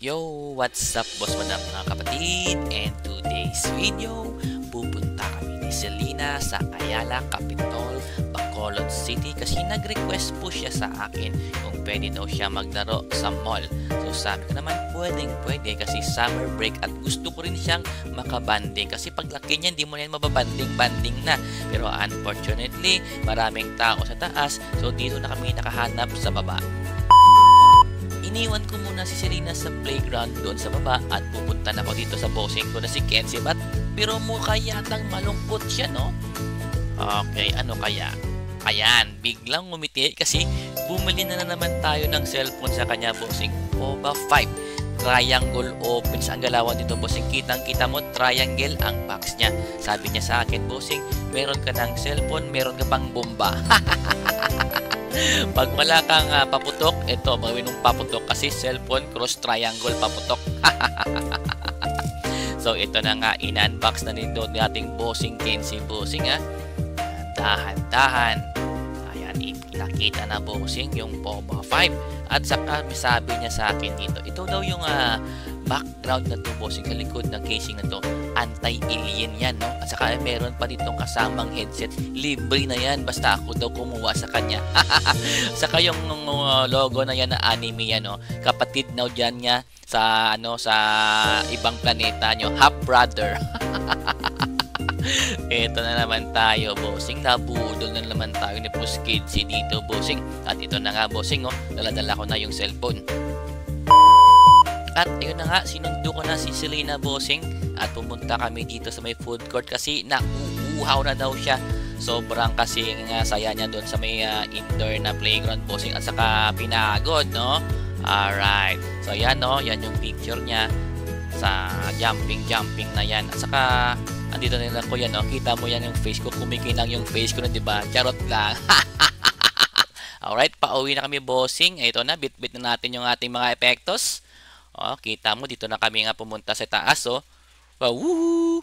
Yo, what's up boss madam mga kapatid? And today's video, pupunta kami ni Selena sa Ayala Capitol, Bacolod City kasi nag-request po siya sa akin kung pwede daw siya maglaro sa mall. So sabi ko naman pwede kasi summer break at gusto ko rin siyang makabanding kasi paglaki niya hindi mo na yan mababanding na. Pero unfortunately, maraming tao sa taas so dito na kami nakahanap sa baba. Iniwan ko muna si Selena sa playground doon sa baba at pupunta na ako dito sa bossing ko na si Kenzie Bat. Pero mukha yatang malungkot siya, no? Okay, ano kaya? Ayan, biglang ngumiti kasi bumili na naman tayo ng cellphone sa kanya, bossing. Poba 5. Triangle opens ang galawan dito, bossing. Kitang-kita mo, triangle ang box niya. Sabi niya sa akin, bossing, meron ka ng cellphone, meron ka pang bomba. Pag wala kang paputok, ito, gawin mong paputok kasi cellphone cross triangle paputok. So, ito na nga, in-unbox na nito nating bossing Kenzie, bossing dahan-dahan. Ayan, nakita na bossing yung Poba 5. At saka, sabi niya sa akin dito, ito daw yung background na to, bossing, sa likod ng casing na to, anti-alien yan, no? At saka meron pa ditong kasamang headset, libre na yan, basta ako daw kumuha sa kanya. Saka yung logo na yan na anime yan, no? Kapatid na dyan niya sa, sa ibang planeta nyo, half brother. Ito na naman tayo, bossing, nabudol na naman tayo ni Boss Kenzie dito, bossing. At ito na nga, bossing, daladala ko na yung cellphone. At ayun na nga, sinundo ko na si Selena, bossing, at pumunta kami dito sa may food court kasi nauuhaw na daw siya. Sobrang kasing saya niya doon sa may indoor na playground, bossing, at saka pinagod, no? Alright. So yan, no? Yan yung picture niya sa jumping na yan. At saka andito na lang ko yan, no? Kita mo yan yung face ko. Kumikinang yung face ko na, diba? Charot lang. Alright, pauwi na kami, bossing. Ito na, bit-bit na natin yung ating mga epektos. Kita mo, dito na kami nga pumunta sa taas, Wow!